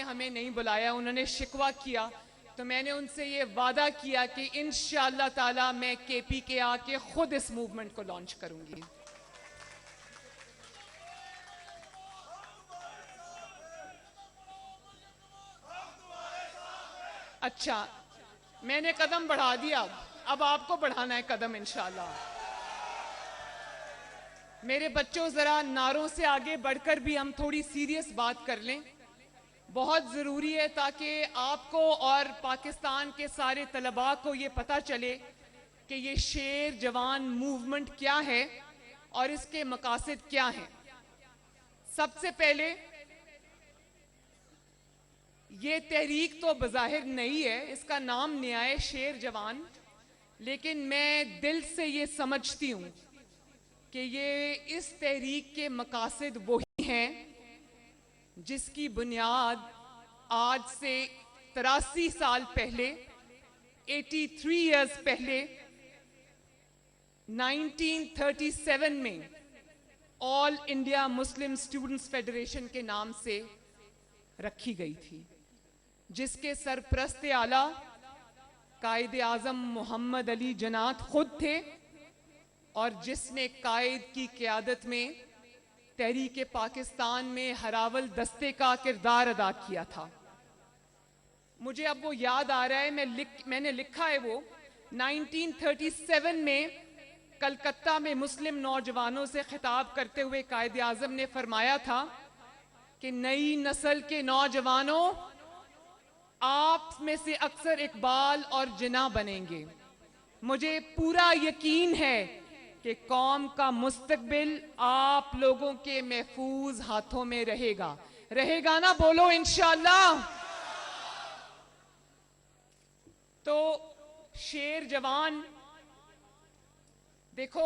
हमें नहीं बुलाया, उन्होंने शिकवा किया, तो मैंने उनसे ये वादा किया कि इंशाअल्लाह ताला मैं केपी के आके खुद इस मूवमेंट को लॉन्च करूंगी। अच्छा, मैंने कदम बढ़ा दिया, अब आपको बढ़ाना है कदम इंशाअल्लाह। मेरे बच्चों, जरा नारों से आगे बढ़कर भी हम थोड़ी सीरियस बात कर लें। बहुत ज़रूरी है ताकि आपको और पाकिस्तान के सारे तलबा को ये पता चले कि ये शेर जवान मूवमेंट क्या है और इसके मकासद क्या हैं। सबसे पहले, ये तहरीक तो बज़ाहिर नहीं है, इसका नाम नया है शेर जवान, लेकिन मैं दिल से ये समझती हूँ कि ये इस तहरीक के मकासद वही हैं जिसकी बुनियाद आज से 83 साल पहले, 83 इयर्स पहले, 1937 में all India Muslim students federation के नाम से रखी गई थी, जिसके सरप्रस्त आला कायद आज़म मोहम्मद अली जनात खुद थे और जिसने कायद की क़यादत में तहरीक पाकिस्तान में हरावल दस्ते का किरदार अदा किया था। मुझे अब वो याद आ रहा है, मैंने लिखा है वो 1937 में कलकत्ता में मुस्लिम नौजवानों से खिताब करते हुए कायद आज़म ने फरमाया था कि नई नस्ल के नौजवानों, आप में से अक्सर इकबाल और जिना बनेंगे। मुझे पूरा यकीन है कि कौम का मुस्तकबिल आप लोगों के महफूज हाथों में रहेगा। रहेगा ना? बोलो इंशाअल्लाह। तो शेर जवान, देखो,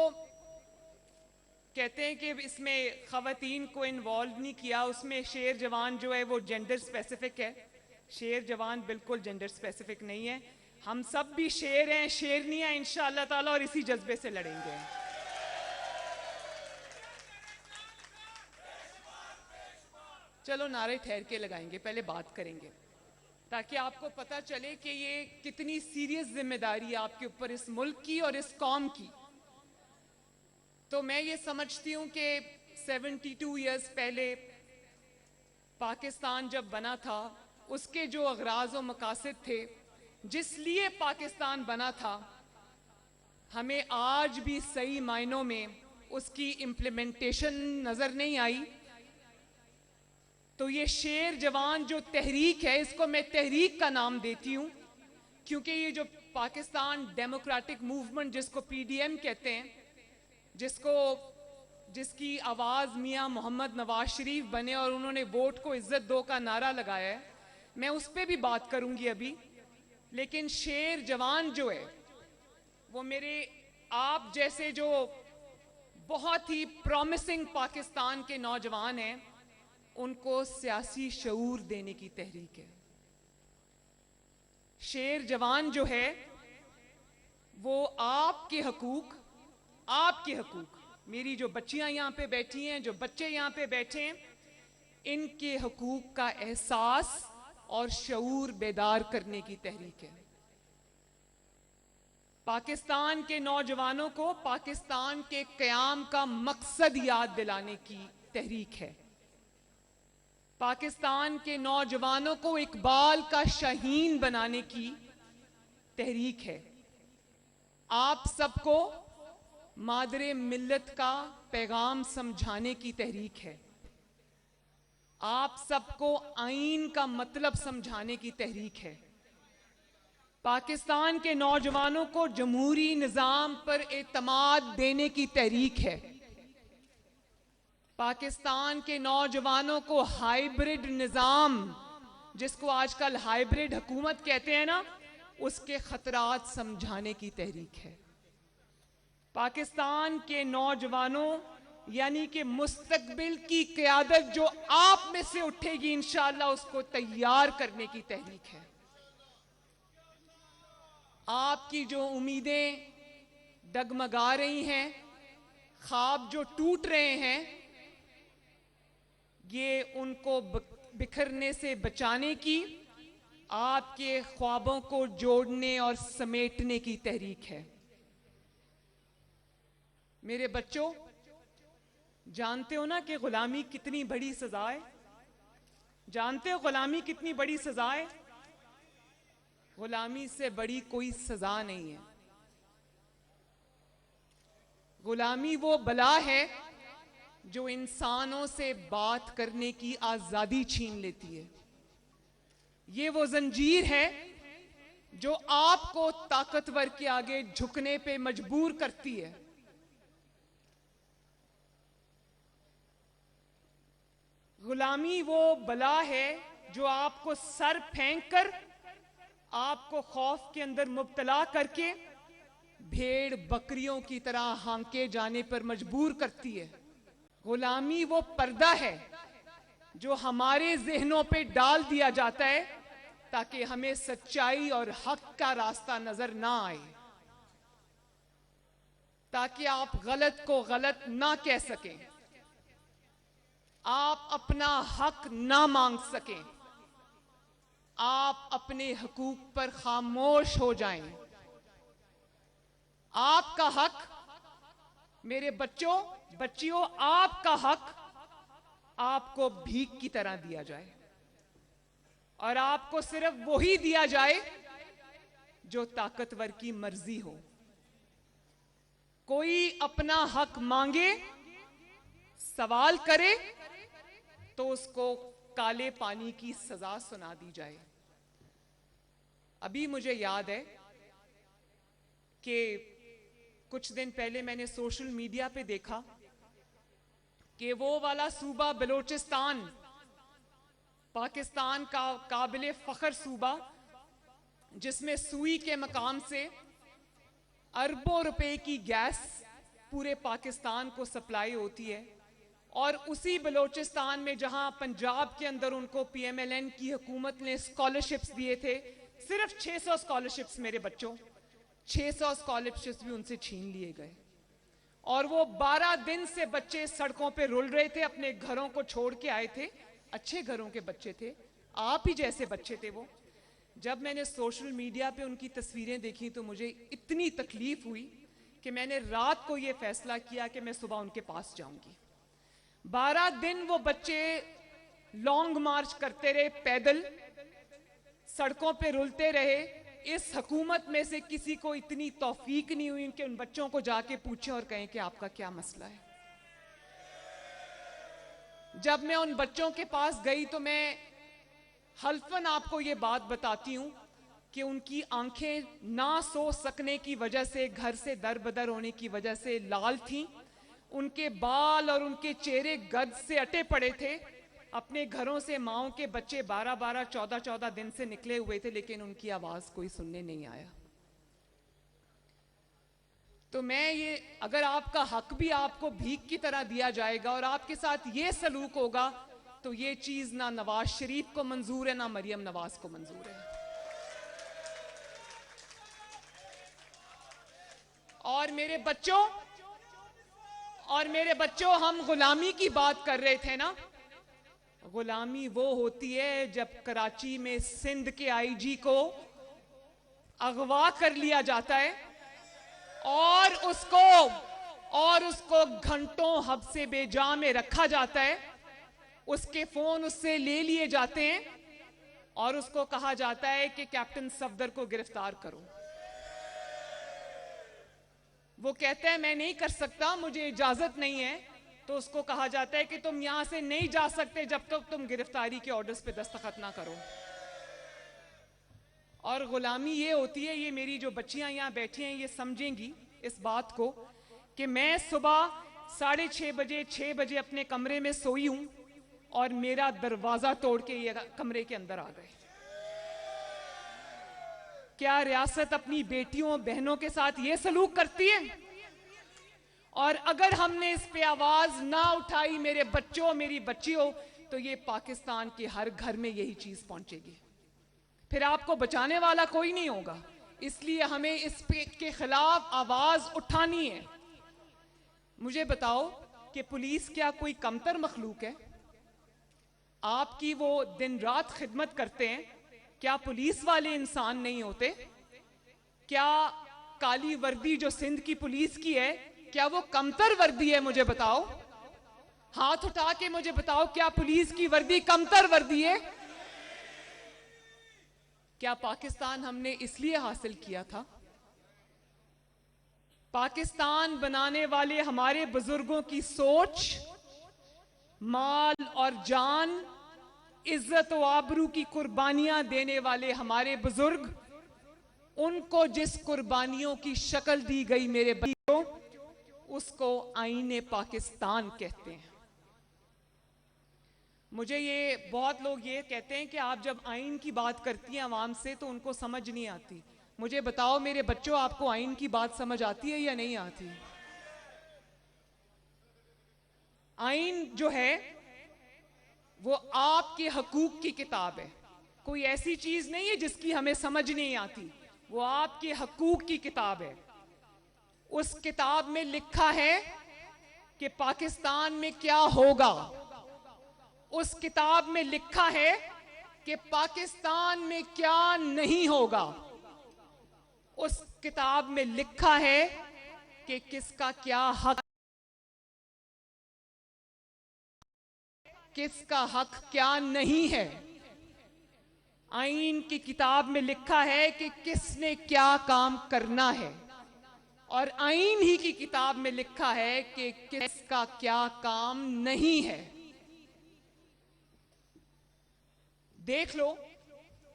कहते हैं कि इसमें खवातीन को इन्वॉल्व नहीं किया, उसमें शेर जवान जो है वो जेंडर स्पेसिफिक है। शेर जवान बिल्कुल जेंडर स्पेसिफिक नहीं है। हम सब भी शेर हैं, शेरनी हैं इंशाअल्लाह ताला, और इसी जज्बे से लड़ेंगे। चलो नारे ठहर के लगाएंगे, पहले बात करेंगे ताकि आपको पता चले कि ये कितनी सीरियस जिम्मेदारी है आपके ऊपर, इस मुल्क की और इस कौम की। तो मैं ये समझती हूँ कि 72 इयर्स पहले पाकिस्तान जब बना था, उसके जो अगराज व मकासद थे, जिस लिए पाकिस्तान बना था, हमें आज भी सही मायनों में उसकी इम्प्लीमेंटेशन नज़र नहीं आई। तो ये शेर जवान जो तहरीक है, इसको मैं तहरीक का नाम देती हूँ क्योंकि ये जो पाकिस्तान डेमोक्रेटिक मूवमेंट, जिसको पीडीएम कहते हैं, जिसकी आवाज़ मियाँ मोहम्मद नवाज शरीफ बने और उन्होंने वोट को इज्जत दो का नारा लगाया है, मैं उस पर भी बात करूंगी अभी। लेकिन शेर जवान जो है वो मेरे आप जैसे जो बहुत ही प्रॉमिसिंग पाकिस्तान के नौजवान हैं, उनको सियासी शऊर देने की तहरीक है। शेर जवान जो है वो आपके हकूक, मेरी जो बच्चियां यहां पे बैठी हैं, जो बच्चे यहां पे बैठे हैं, इनके हकूक का एहसास और शऊर बेदार करने की तहरीक है। पाकिस्तान के नौजवानों को पाकिस्तान के क़याम का मकसद याद दिलाने की तहरीक है। पाकिस्तान के नौजवानों को इकबाल का शाहीन बनाने की तहरीक है। आप सबको मादरे मिल्लत का पैगाम समझाने की तहरीक है। आप सबको आईन का मतलब समझाने की तहरीक है। पाकिस्तान के नौजवानों को जमहूरी निज़ाम पर एतमाद देने की तहरीक है। पाकिस्तान के नौजवानों को हाइब्रिड निज़ाम, जिसको आजकल हाइब्रिड हुकूमत कहते हैं ना, उसके खतरात समझाने की तहरीक है। पाकिस्तान के नौजवानों यानी कि मुस्तकबिल की क़यादत जो आप में से उठेगी इंशाअल्लाह, उसको तैयार करने की तहरीक है। आपकी जो उम्मीदें डगमगा रही हैं, ख्वाब जो टूट रहे हैं, ये उनको बिखरने से बचाने की, आपके ख्वाबों को जोड़ने और समेटने की तहरीक है। मेरे बच्चों, जानते हो ना कि गुलामी कितनी बड़ी सजा है? जानते हो गुलामी कितनी बड़ी सजा है? गुलामी से बड़ी कोई सजा नहीं है। गुलामी वो बला है जो इंसानों से बात करने की आजादी छीन लेती है। ये वो जंजीर है जो आपको ताकतवर के आगे झुकने पे मजबूर करती है। गुलामी वो बला है जो आपको सर फेंक कर, आपको खौफ के अंदर मुब्तला करके भेड़ बकरियों की तरह हांके जाने पर मजबूर करती है। गुलामी वो पर्दा है जो हमारे जहनों पे डाल दिया जाता है ताकि हमें सच्चाई और हक का रास्ता नजर ना आए, ताकि आप गलत को गलत ना कह सकें, आप अपना हक ना मांग सकें, आप अपने हकूक पर खामोश हो जाएं। आपका हक, मेरे बच्चों बच्चियों, आपका हक आपको भीख की तरह दिया जाए, और आपको सिर्फ वही दिया जाए जो ताकतवर की मर्जी हो। कोई अपना हक मांगे, सवाल करे, तो उसको काले पानी की सजा सुना दी जाए। अभी मुझे याद है कि कुछ दिन पहले मैंने सोशल मीडिया पे देखा कि वो वाला सूबा बलूचिस्तान, पाकिस्तान का काबिले फख्र सूबा, जिसमें सुई के मकाम से अरबों रुपए की गैस पूरे पाकिस्तान को सप्लाई होती है, और उसी बलूचिस्तान में जहां पंजाब के अंदर उनको PMLN की हुकूमत ने स्कॉलरशिप्स दिए थे, सिर्फ 600 स्कॉलरशिप्स, मेरे बच्चों 600 स्कॉलरशिप्स भी उनसे छीन लिए गए। और वो 12 दिन से बच्चे सड़कों पे रुल रहे थे, अपने घरों को छोड़ के आए थे, अच्छे घरों के बच्चे थे, आप ही जैसे बच्चे थे वो। जब मैंने सोशल मीडिया पे उनकी तस्वीरें देखी तो मुझे इतनी तकलीफ हुई कि मैंने रात को ये फैसला किया कि मैं सुबह उनके पास जाऊंगी। 12 दिन वो बच्चे लॉन्ग मार्च करते रहे, पैदल सड़कों पे रुलते रहे। इस हुकूमत में से किसी को इतनी तौफीक नहीं हुई कि उन बच्चों को जाके पूछे और कहें कि आपका क्या मसला है। जब मैं उन बच्चों के पास गई तो मैं हल्फन आपको ये बात बताती हूं कि उनकी आंखें ना सो सकने की वजह से, घर से दरबदर होने की वजह से लाल थीं, उनके बाल और उनके चेहरे गर्द से अटे पड़े थे। अपने घरों से माओं के बच्चे 12-12, 14-14 दिन से निकले हुए थे, लेकिन उनकी आवाज कोई सुनने नहीं आया। तो मैं ये, अगर आपका हक भी आपको भीख की तरह दिया जाएगा और आपके साथ ये सलूक होगा, तो ये चीज ना नवाज शरीफ को मंजूर है, ना मरियम नवाज को मंजूर है। और मेरे बच्चों, हम गुलामी की बात कर रहे थे ना। गुलामी वो होती है जब कराची में सिंध के IG को अगवा कर लिया जाता है और उसको घंटों हब्से बेजा में रखा जाता है, उसके फोन उससे ले लिए जाते हैं और उसको कहा जाता है कि कैप्टन सफदर को गिरफ्तार करो। वो कहता है मैं नहीं कर सकता, मुझे इजाजत नहीं है, तो उसको कहा जाता है कि तुम यहां से नहीं जा सकते जब तक तुम गिरफ्तारी के ऑर्डर्स पे दस्तखत ना करो। और गुलामी ये होती है, ये मेरी जो बच्चियां यहां बैठी हैं ये समझेंगी इस बात को, कि मैं सुबह 6:30 बजे 6 बजे अपने कमरे में सोई हूं और मेरा दरवाजा तोड़ के ये कमरे के अंदर आ गए। क्या रियासत अपनी बेटियों बहनों के साथ ये सलूक करती है? और अगर हमने इस पे आवाज ना उठाई, मेरे बच्चों मेरी बच्चियों, तो ये पाकिस्तान के हर घर में यही चीज पहुंचेगी, फिर आपको बचाने वाला कोई नहीं होगा। इसलिए हमें इस पे के खिलाफ आवाज उठानी है। मुझे बताओ कि पुलिस क्या कोई कमतर मखलूक है? आपकी वो दिन रात खिदमत करते हैं, क्या पुलिस वाले इंसान नहीं होते? क्या काली वर्दी जो सिंध की पुलिस की है, क्या वो कमतर वर्दी है? मुझे बताओ, हाथ उठा के मुझे बताओ, क्या पुलिस की वर्दी कमतर वर्दी है? क्या पाकिस्तान हमने इसलिए हासिल किया था? पाकिस्तान बनाने वाले हमारे बुजुर्गों की सोच, माल और जान, इज्जत व आबरू की कुर्बानियां देने वाले हमारे बुजुर्ग, उनको जिस कुर्बानियों की शक्ल दी गई मेरे बच्चों, उसको आईने पाकिस्तान कहते हैं। मुझे ये बहुत लोग ये कहते हैं कि आप जब आइन की बात करती हैं आवाम से तो उनको समझ नहीं आती। मुझे बताओ मेरे बच्चों, आपको आइन की बात समझ आती है या नहीं आती? आइन जो है वो आपके हकूक की किताब है, कोई ऐसी चीज नहीं है जिसकी हमें समझ नहीं आती। वो आपके हकूक की किताब है। उस किताब में लिखा है कि पाकिस्तान में क्या होगा। उस किताब में लिखा है कि पाकिस्तान में क्या नहीं होगा। उस किताब में लिखा है कि किसका क्या हक, किसका हक क्या नहीं है। आइन की किताब में लिखा है कि किसने क्या काम करना है, और आइन ही की किताब में लिखा है कि किसका क्या काम नहीं है। देख लो,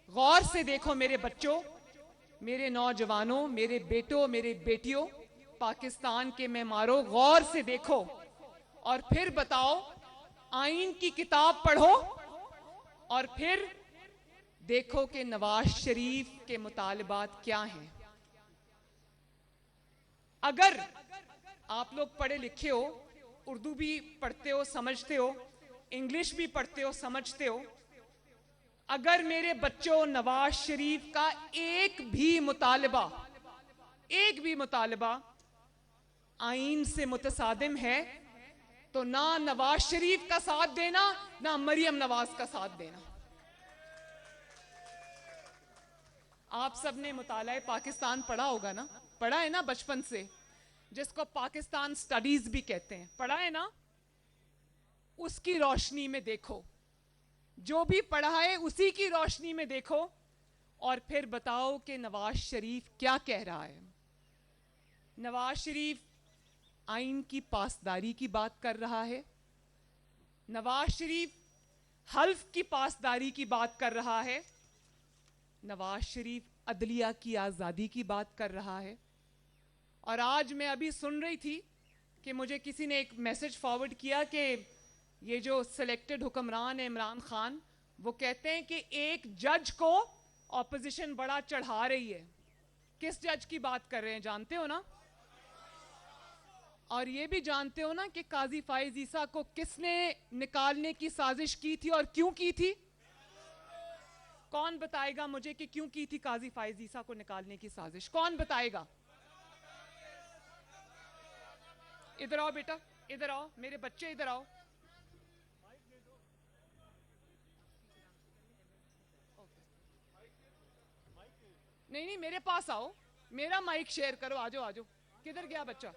गौर से देखो मेरे बच्चों, मेरे नौजवानों, मेरे बेटों, मेरे बेटियों, पाकिस्तान के मेहमानों, गौर से देखो और फिर बताओ। आइन की किताब पढ़ो और फिर देखो कि नवाज शरीफ के मुतालबात क्या हैं। अगर आप लोग पढ़े लिखे हो, उर्दू भी पढ़ते हो, समझते हो, इंग्लिश भी पढ़ते हो, समझते हो, अगर मेरे बच्चों नवाज शरीफ का एक भी मुतालबा आइन से मुतसादिम है, तो ना नवाज शरीफ का साथ देना, ना मरियम नवाज का साथ देना। आप सबने मुताला पाकिस्तान पढ़ा होगा ना? पढ़ा है ना बचपन से, जिसको पाकिस्तान स्टडीज भी कहते हैं, पढ़ा है ना? उसकी रोशनी में देखो, जो भी पढ़ा है उसी की रोशनी में देखो, और फिर बताओ कि नवाज शरीफ क्या कह रहा है। नवाज शरीफ आइन की पासदारी की बात कर रहा है। नवाज शरीफ हल्फ की पासदारी की बात कर रहा है। नवाज शरीफ अदलिया की आज़ादी की बात कर रहा है। और आज मैं अभी सुन रही थी कि मुझे किसी ने एक मैसेज फॉरवर्ड किया कि ये जो सिलेक्टेड हुक्मरान है इमरान खान, वो कहते हैं कि एक जज को ऑपोजिशन बड़ा चढ़ा रही है। किस जज की बात कर रहे हैं जानते हो ना? और ये भी जानते हो ना कि काजी फाइज ईसा को किसने निकालने की साजिश की थी और क्यों की थी? कौन बताएगा मुझे कि क्यों की थी काजी फाइज ईसा को निकालने की साजिश? कौन बताएगा? इधर आओ बेटा, इधर आओ मेरे बच्चे, इधर आओ। नहीं नहीं, मेरे पास आओ, मेरा माइक शेयर करो, आजो आजो। किधर गया बच्चा?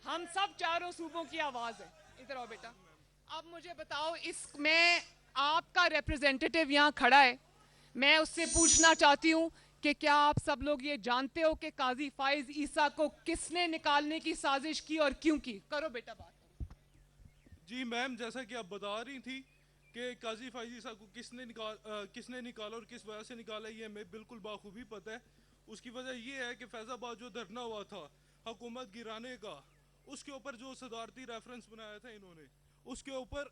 हम सब चारों सूबों की आवाज है। इधर आओ बेटा। अब मुझे बताओ, इसमें आपका रिप्रेजेंटेटिव यहाँ खड़ा है, मैं उससे पूछना चाहती हूँ कि क्या आप सब लोग ये जानते हो कि काजी फाइज ईसा को किसने निकालने की साजिश की और क्यों की? करो बेटा बात। जी मैम, जैसा कि आप बता रही थी कि काजी फाइज ईसा को किसने निकाला और किस वजह से निकाला, ये हमें बिल्कुल बाखूबी पता है। उसकी वजह ये है कि फैज़ाबाद जो धरना हुआ था हुकूमत गिराने का, उसके ऊपर जो सदारती रेफरेंस बनाया था इन्होंने, उसके ऊपर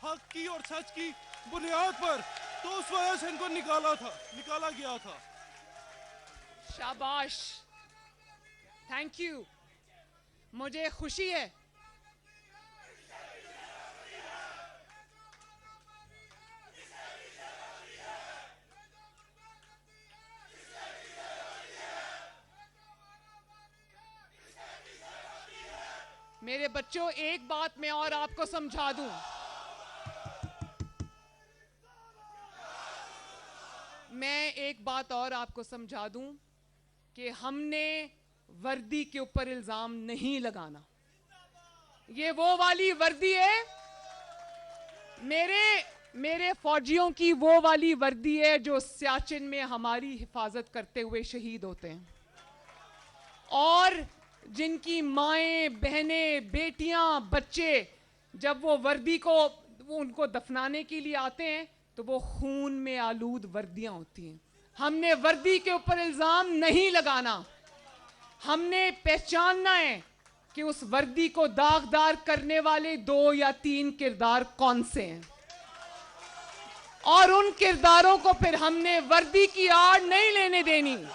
हक की और सच की बुनियाद पर, तो उस वजह से इनको निकाला गया था। शाबाश, थैंक यू, मुझे खुशी है। बच्चों, एक बात मैं और आपको समझा दूं। मैं एक बात और आपको समझा दूं कि हमने वर्दी के ऊपर इल्जाम नहीं लगाना। ये वो वाली वर्दी है, मेरे फौजियों की वो वाली वर्दी है जो सियाचिन में हमारी हिफाजत करते हुए शहीद होते हैं, और जिनकी माएं, बहनें, बेटियां, बच्चे जब वो वर्दी को उनको दफनाने के लिए आते हैं तो वो खून में आलूद वर्दियां होती हैं। हमने वर्दी के ऊपर इल्जाम नहीं लगाना। हमने पहचानना है कि उस वर्दी को दागदार करने वाले 2 या 3 किरदार कौन से हैं, और उन किरदारों को फिर हमने वर्दी की आड़ नहीं लेने देनी।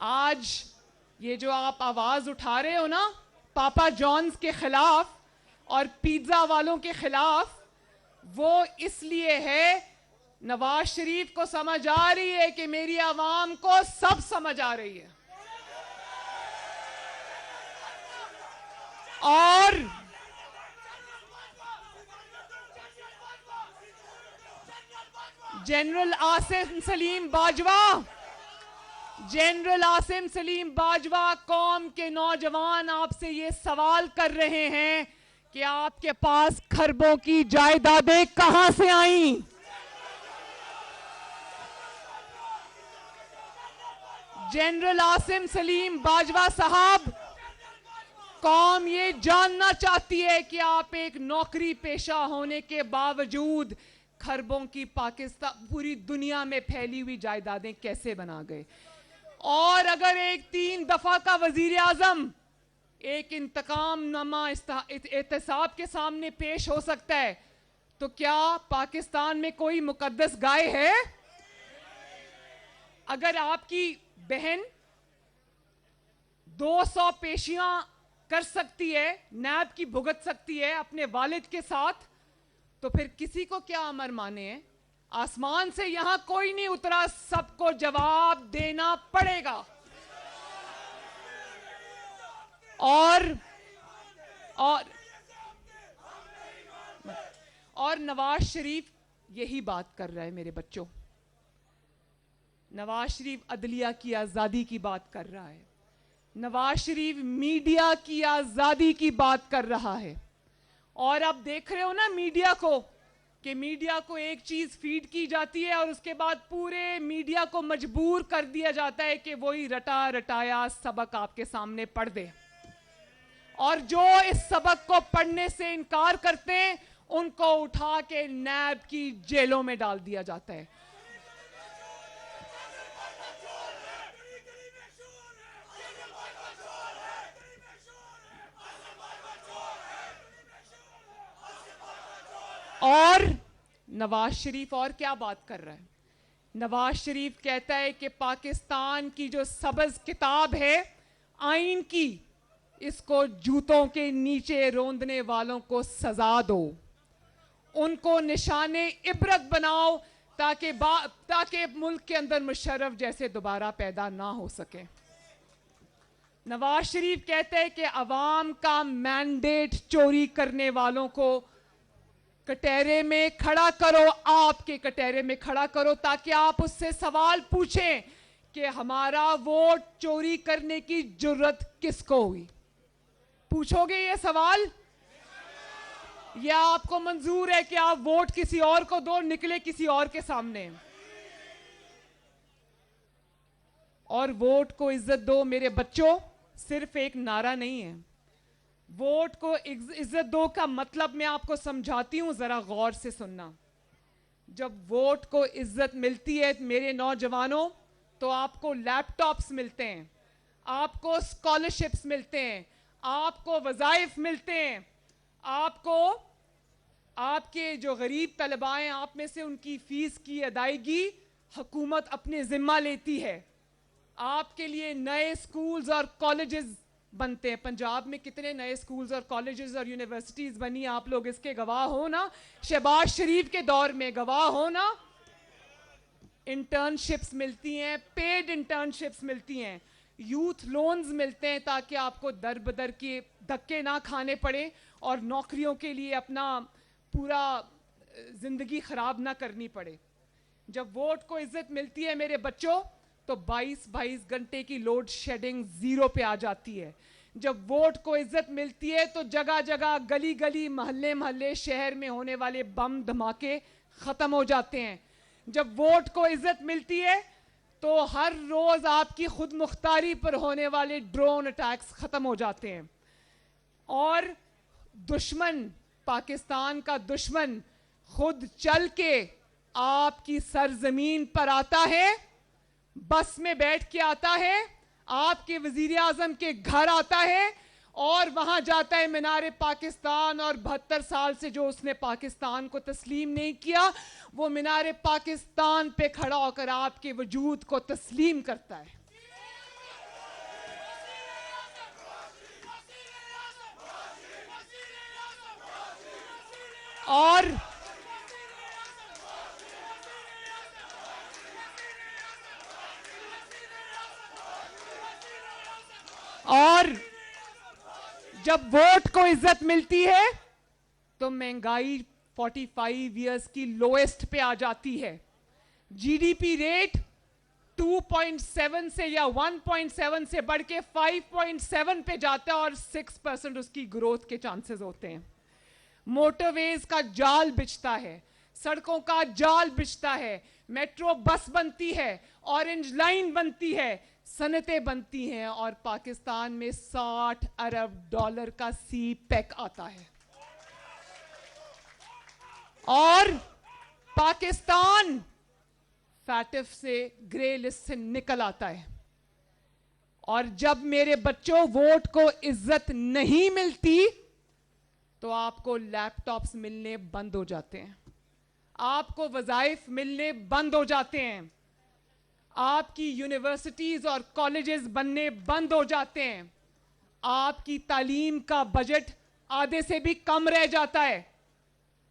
आज ये जो आप आवाज उठा रहे हो ना पापा जॉन्स के खिलाफ और पिज्जा वालों के खिलाफ, वो इसलिए है, नवाज शरीफ को समझ आ रही है कि मेरी आवाम को सब समझ आ रही है। और जनरल आसिम सलीम बाजवा कौम के नौजवान आपसे ये सवाल कर रहे हैं कि आपके पास खरबों की जायदादें कहां से आईं? जनरल आसिम सलीम बाजवा साहब, कौम ये जानना चाहती है कि आप एक नौकरी पेशा होने के बावजूद खरबों की पाकिस्तान पूरी दुनिया में फैली हुई जायदादें कैसे बना गए। और अगर एक 3 दफा का वजीर आजम एक इंतकाम नमा एहतसाब के सामने पेश हो सकता है, तो क्या पाकिस्तान में कोई मुकद्दस गाय है? अगर आपकी बहन 200 पेशियां कर सकती है, नैब की भुगत सकती है अपने वालिद के साथ, तो फिर किसी को क्या अमर माने हैं? आसमान से यहां कोई नहीं उतरा, सबको जवाब देना पड़ेगा। और नवाज शरीफ यही बात कर रहा है मेरे बच्चों। नवाज शरीफ अदलिया की आजादी की बात कर रहा है, नवाज शरीफ मीडिया की आजादी की बात कर रहा है। और आप देख रहे हो ना मीडिया को, कि मीडिया को एक चीज फीड की जाती है और उसके बाद पूरे मीडिया को मजबूर कर दिया जाता है कि वही रटा रटाया सबक आपके सामने पढ़ दे। और जो इस सबक को पढ़ने से इनकार करते हैं उनको उठा के नैब की जेलों में डाल दिया जाता है। और नवाज शरीफ और क्या बात कर रहा है? नवाज शरीफ कहता है कि पाकिस्तान की जो सबज किताब है आईन की, इसको जूतों के नीचे रोंदने वालों को सजा दो, उनको निशाने इबरत बनाओ, ताकि मुल्क के अंदर मुशर्रफ जैसे दोबारा पैदा ना हो सके। नवाज शरीफ कहते हैं कि अवाम का मैंडेट चोरी करने वालों को कटहरे में खड़ा करो, आपके कटहरे में खड़ा करो, ताकि आप उससे सवाल पूछें कि हमारा वोट चोरी करने की जुर्रत किसको हुई? पूछोगे ये सवाल? या आपको मंजूर है कि आप वोट किसी और को दो, निकले किसी और के सामने? और वोट को इज्जत दो मेरे बच्चों सिर्फ एक नारा नहीं है। वोट को इज्जत दो का मतलब मैं आपको समझाती हूं, जरा गौर से सुनना। जब वोट को इज्जत मिलती है मेरे नौजवानों, तो आपको लैपटॉप्स मिलते हैं, आपको स्कॉलरशिप्स मिलते हैं, आपको वज़ाइफ मिलते हैं, आपको आपके जो गरीब तलबा हैं आप में से उनकी फीस की अदायगी हुकूमत अपने जिम्मा लेती है। आपके लिए नए स्कूल्स और कॉलेजेस बनते हैं। पंजाब में कितने नए स्कूल्स और कॉलेजेस और यूनिवर्सिटीज बनी, आप लोग इसके गवाह हो ना। शहबाज शरीफ के दौर में गवाह हो ना। इंटर्नशिप्स मिलती हैं, पेड इंटर्नशिप्स मिलती हैं, यूथ लोन्स मिलते हैं ताकि आपको दर बदर के धक्के ना खाने पड़े और नौकरियों के लिए अपना पूरा जिंदगी खराब ना करनी पड़े। जब वोट को इज्जत मिलती है मेरे बच्चों, तो 22-22 घंटे की लोड शेडिंग जीरो पे आ जाती है। जब वोट को इज्जत मिलती है तो जगह जगह, गली गली, मोहल्ले मोहल्ले, शहर में होने वाले बम धमाके खत्म हो जाते हैं। जब वोट को इज्जत मिलती है तो हर रोज आपकी खुद मुख्तारी पर होने वाले ड्रोन अटैक्स खत्म हो जाते हैं। और दुश्मन, पाकिस्तान का दुश्मन खुद चल के आपकी सरजमीन पर आता है, बस में बैठ के आता है, आपके वजीर आजम के घर आता है और वहां जाता है मीनारे पाकिस्तान, और 72 साल से जो उसने पाकिस्तान को तस्लीम नहीं किया, वो मीनारे पाकिस्तान पे खड़ा होकर आपके वजूद को तस्लीम करता है। और जब वोट को इज्जत मिलती है तो महंगाई 45 इयर्स की लोएस्ट पे आ जाती है। जीडीपी रेट 2.7 से या 1.7 से बढ़ के 5.7 पे जाता है और 6% उसकी ग्रोथ के चांसेस होते हैं। मोटरवेज का जाल बिछता है, सड़कों का जाल बिछता है, मेट्रो बस बनती है, ऑरेंज लाइन बनती है, सनतें बनती हैं, और पाकिस्तान में $60 अरब का सी पैक आता है। और पाकिस्तान फैटिफ से ग्रे लिस्ट से निकल आता है। और जब मेरे बच्चों वोट को इज्जत नहीं मिलती तो आपको लैपटॉप्स मिलने बंद हो जाते हैं, आपको वज़ाइफ मिलने बंद हो जाते हैं, आपकी यूनिवर्सिटीज और कॉलेजेस बनने बंद हो जाते हैं, आपकी तालीम का बजट आधे से भी कम रह जाता है,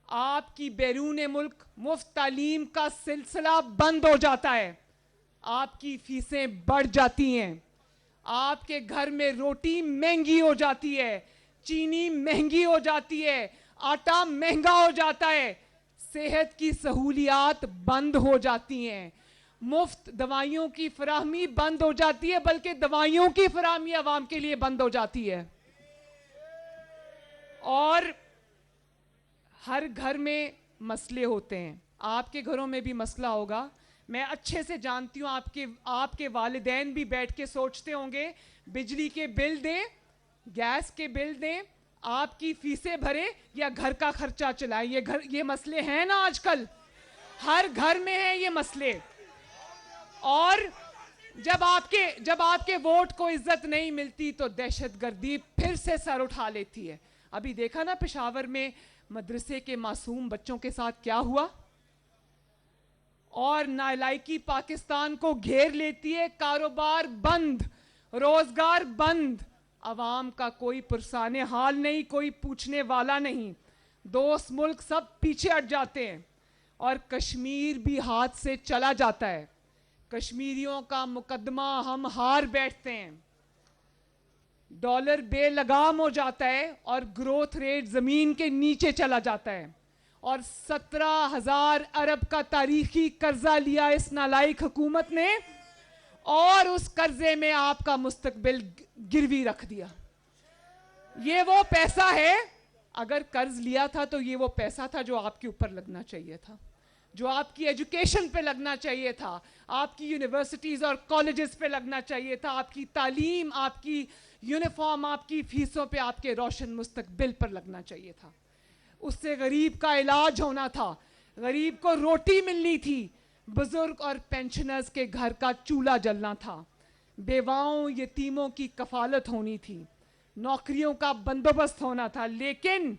आपकी बैरून मुल्क मुफ्त तालीम का सिलसिला बंद हो जाता है, आपकी फीसें बढ़ जाती हैं, आपके घर में रोटी महंगी हो जाती है, चीनी महंगी हो जाती है, आटा महंगा हो जाता है, सेहत की सहूलियात बंद हो जाती हैं, मुफ्त दवाइयों की फराहमी बंद हो जाती है, बल्कि दवाइयों की फराहमी आवाम के लिए बंद हो जाती है। और हर घर में मसले होते हैं, आपके घरों में भी मसला होगा, मैं अच्छे से जानती हूं। आपके वालिदैन भी बैठ के सोचते होंगे, बिजली के बिल दें, गैस के बिल दें, आपकी फीसें भरे या घर का खर्चा चलाएं। ये मसले हैं ना, आजकल हर घर में है ये मसले। और जब आपके वोट को इज्जत नहीं मिलती तो दहशतगर्दी फिर से सर उठा लेती है। अभी देखा ना पेशावर में मदरसे के मासूम बच्चों के साथ क्या हुआ। और नालायकी पाकिस्तान को घेर लेती है, कारोबार बंद, रोजगार बंद, अवाम का कोई पुरसाने हाल नहीं, कोई पूछने वाला नहीं, दोस्त मुल्क सब पीछे हट जाते हैं और कश्मीर भी हाथ से चला जाता है। कश्मीरियों का मुकदमा हम हार बैठते हैं, डॉलर बेलगाम हो जाता है और ग्रोथ रेट जमीन के नीचे चला जाता है। और 17,000 अरब का तारीखी कर्जा लिया इस नालायक हुकूमत ने और उस कर्जे में आपका मुस्तकबिल गिरवी रख दिया। ये वो पैसा है, अगर कर्ज लिया था तो ये वो पैसा था जो आपके ऊपर लगना चाहिए था, जो आपकी एजुकेशन पे लगना चाहिए था, आपकी यूनिवर्सिटीज और कॉलेजेस पे लगना चाहिए था, आपकी तालीम, आपकी यूनिफॉर्म, आपकी फीसों पे, आपके रोशन मुस्तकबिल पर लगना चाहिए था। उससे गरीब का इलाज होना था, गरीब को रोटी मिलनी थी, बुजुर्ग और पेंशनर्स के घर का चूल्हा जलना था, बेवाओं यतीमों की कफालत होनी थी, नौकरियों का बंदोबस्त होना था। लेकिन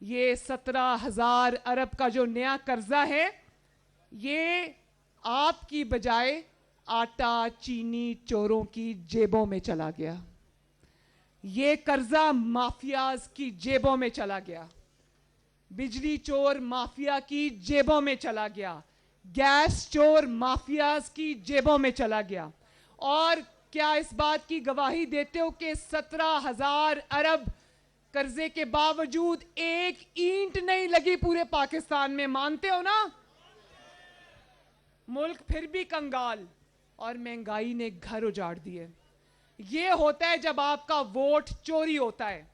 ये 17,000 अरब का जो नया कर्जा है, ये आपकी बजाय आटा चीनी चोरों की जेबों में चला गया, ये कर्जा माफियाज की जेबों में चला गया, बिजली चोर माफिया की जेबों में चला गया, गैस चोर माफियाज की जेबों में चला गया। और क्या इस बात की गवाही देते हो कि 17,000 अरब कर्जे के बावजूद एक ईंट नहीं लगी पूरे पाकिस्तान में? मानते हो ना? मुल्क फिर भी कंगाल और महंगाई ने घर उजाड़ दिए। ये होता है जब आपका वोट चोरी होता है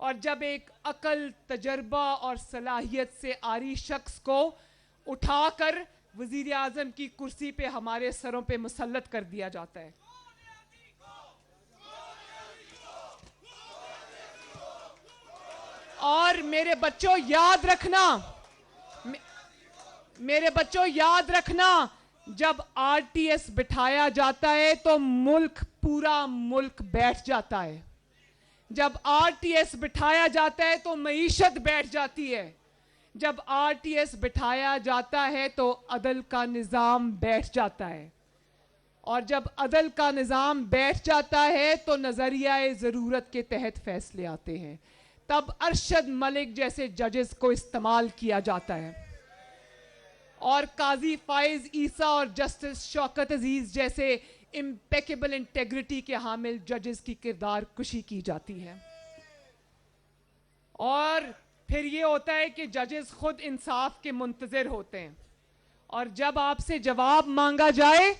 और जब एक अकल, तजर्बा और सलाहियत से आरी शख्स को उठाकर वजीर आजम की कुर्सी पे हमारे सरों पे मुसल्लत कर दिया जाता है। और मेरे बच्चों याद रखना, मेरे बच्चों याद रखना, जब आरटीएस बिठाया जाता है तो मुल्क, पूरा मुल्क बैठ जाता है। जब आरटीएस बिठाया जाता है तो मईशत बैठ जाती है। जब आरटीएस बिठाया जाता है तो अदल का निज़ाम बैठ जाता है। और जब अदल का निज़ाम बैठ जाता है तो नज़रिया ज़रूरत के तहत फैसले आते हैं। तब अरशद मलिक जैसे जजेस को इस्तेमाल किया जाता है और काजी फाइज ईसा और जस्टिस शौकत अजीज जैसे इम्पेकेबल इंटेग्रिटी के हामिल जजेस की किरदार कुशी की जाती है। और फिर ये होता है कि जजेस खुद इंसाफ के मुंतजर होते हैं और जब आपसे जवाब मांगा जाए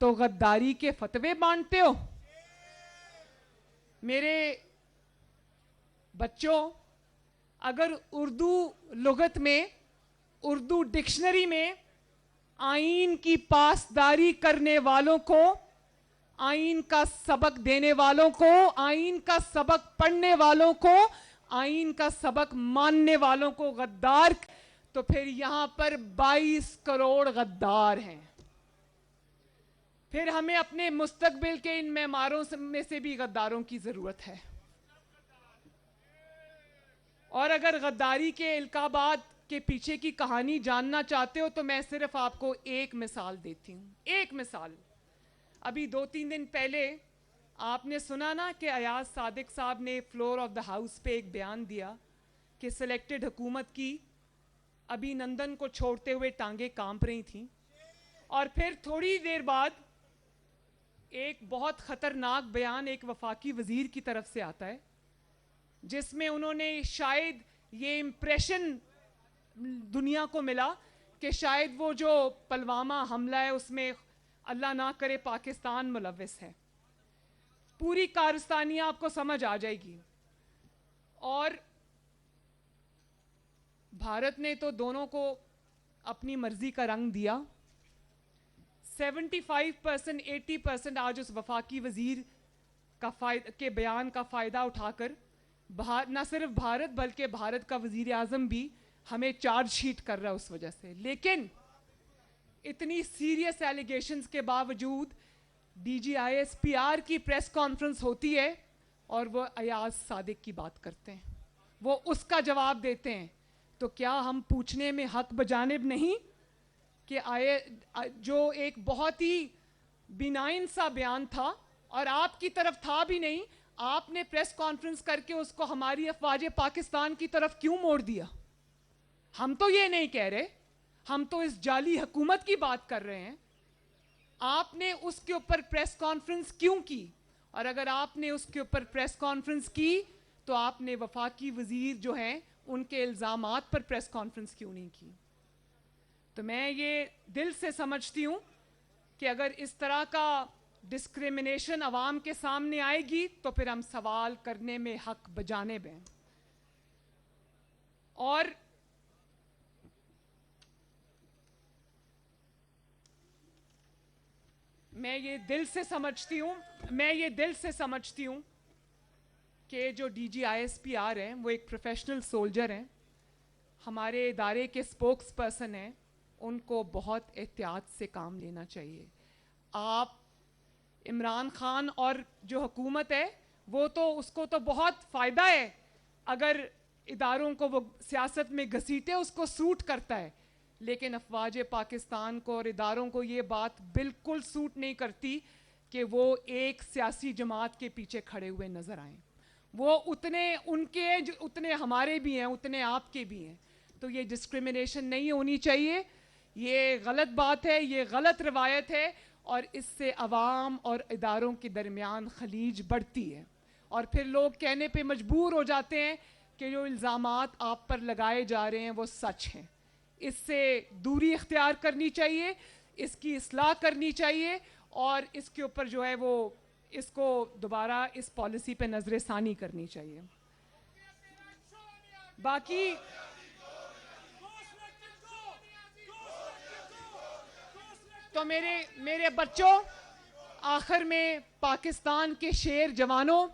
तो गद्दारी के फतवे बांटते हो। मेरे बच्चों, अगर उर्दू लुगत में, उर्दू डिक्शनरी में आईन की पासदारी करने वालों को, आईन का सबक देने वालों को, आईन का सबक पढ़ने वालों को, आईन का सबक मानने वालों को गद्दार, तो फिर यहां पर 22 करोड़ गद्दार हैं। फिर हमें अपने मुस्तकबिल के इन मेमारों में से भी गद्दारों की जरूरत है। और अगर गद्दारी के इल्काबात के पीछे की कहानी जानना चाहते हो तो मैं सिर्फ आपको एक मिसाल देती हूं। एक मिसाल, अभी 2-3 दिन पहले आपने सुना ना कि अयाज सादिक साहब ने फ्लोर ऑफ द हाउस पे एक बयान दिया कि सिलेक्टेड हुकूमत की अभिनंदन को छोड़ते हुए टांगे कांप रही थीं। और फिर थोड़ी देर बाद एक बहुत खतरनाक बयान एक वफाकी वजीर की तरफ से आता है जिसमें उन्होंने शायद ये इंप्रेशन दुनिया को मिला कि शायद वो जो पुलवामा हमला है उसमें अल्लाह ना करे पाकिस्तान मुलव्विस है। पूरी कारस्तानी आपको समझ आ जाएगी। और भारत ने तो दोनों को अपनी मर्जी का रंग दिया। 75% 80% आज उस वफाकी वजीर के बयान का फ़ायदा उठाकर न सिर्फ भारत बल्कि भारत का वजीर आज़म भी हमें चार्जशीट कर रहा है उस वजह से। लेकिन इतनी सीरियस एलिगेशंस के बावजूद DGISPR की प्रेस कॉन्फ्रेंस होती है और वो अयाज सादिक की बात करते हैं, वो उसका जवाब देते हैं। तो क्या हम पूछने में हक बजानिब नहीं कि जो एक बहुत ही बिनाइन सा बयान था और आपकी तरफ था भी नहीं, आपने प्रेस कॉन्फ्रेंस करके उसको हमारी अफवाज पाकिस्तान की तरफ क्यों मोड़ दिया? हम तो ये नहीं कह रहे, हम तो इस जाली हुकूमत की बात कर रहे हैं। आपने उसके ऊपर प्रेस कॉन्फ्रेंस क्यों की? और अगर आपने उसके ऊपर प्रेस कॉन्फ्रेंस की तो आपने वफाकी वजीर जो हैं उनके इल्ज़ामात पर प्रेस कॉन्फ्रेंस क्यों नहीं की? तो मैं ये दिल से समझती हूँ कि अगर इस तरह का डिस्क्रिमिनेशन अवाम के सामने आएगी तो फिर हम सवाल करने में हक बजानिब हैं। और मैं ये दिल से समझती हूँ कि जो DGISPR हैं वो एक प्रोफेशनल सोल्जर हैं, हमारे इदारे के स्पोक्स पर्सन हैं, उनको बहुत एहतियात से काम लेना चाहिए। आप इमरान खान और जो हुकूमत है वो तो उसको तो बहुत फ़ायदा है अगर इदारों को वो सियासत में घसीटे, उसको सूट करता है। लेकिन अफवाज पाकिस्तान को और इदारों को ये बात बिल्कुल सूट नहीं करती कि वो एक सियासी जमात के पीछे खड़े हुए नज़र आएं। वो उतने उनके उतने हमारे भी हैं, उतने आपके भी हैं। तो ये डिस्क्रिमिनेशन नहीं होनी चाहिए, ये गलत बात है, ये गलत रवायत है, और इससे अवाम और इदारों के दरमियान खलीज बढ़ती है, और फिर लोग कहने पे मजबूर हो जाते हैं कि जो इल्ज़ामात आप पर लगाए जा रहे हैं वो सच हैं। इससे दूरी इख्तियार करनी चाहिए, इसकी इस्लाह करनी चाहिए, और इसके ऊपर जो है वो इसको दोबारा इस पॉलिसी पे नजर सानी करनी चाहिए। बाकी तो मेरे बच्चों, आखिर में पाकिस्तान के शेर जवानों,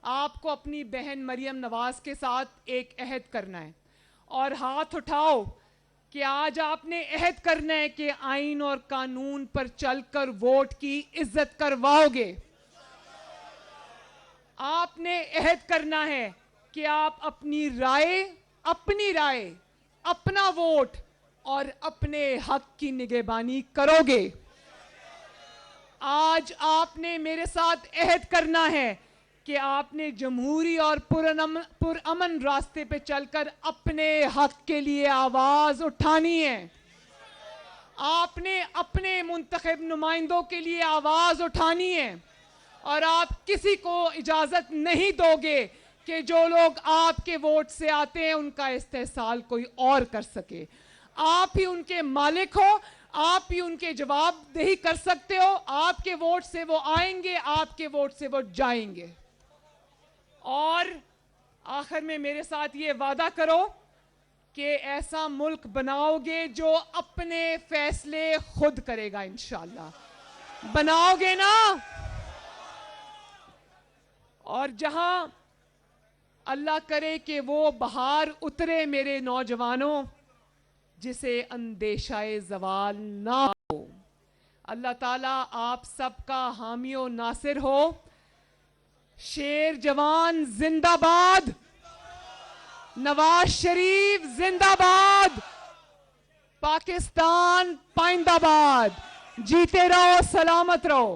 आपको अपनी बहन मरियम नवाज के साथ एक अहद करना है, और हाथ उठाओ कि आज आपने अहद करना है कि आइन और कानून पर चलकर वोट की इज्जत करवाओगे। आपने अहद करना है कि आप अपनी राय, अपना वोट और अपने हक की निगहबानी करोगे। आज आपने मेरे साथ अहद करना है कि आपने जमहूरी और पुरअमन रास्ते पे चलकर अपने हक के लिए आवाज उठानी है। आपने अपने मुंतखब नुमाइंदों के लिए आवाज उठानी है, और आप किसी को इजाजत नहीं दोगे कि जो लोग आपके वोट से आते हैं उनका इस्तेहसाल कोई और कर सके। आप ही उनके मालिक हो, आप ही उनके जवाबदेही कर सकते हो। आपके वोट से वो आएंगे, आपके वोट से वो जाएंगे। और आखिर में मेरे साथ ये वादा करो कि ऐसा मुल्क बनाओगे जो अपने फैसले खुद करेगा। इंशाअल्लाह बनाओगे ना? और जहां अल्लाह करे कि वो बहार उतरे मेरे नौजवानों, जिसे अंदेशाए ज़वाल ना हो। अल्लाह ताला आप सबका हामी और नासिर हो। शेर जवान जिंदाबाद, नवाज शरीफ जिंदाबाद, पाकिस्तान पाइंदाबाद। जीते रहो, सलामत रहो।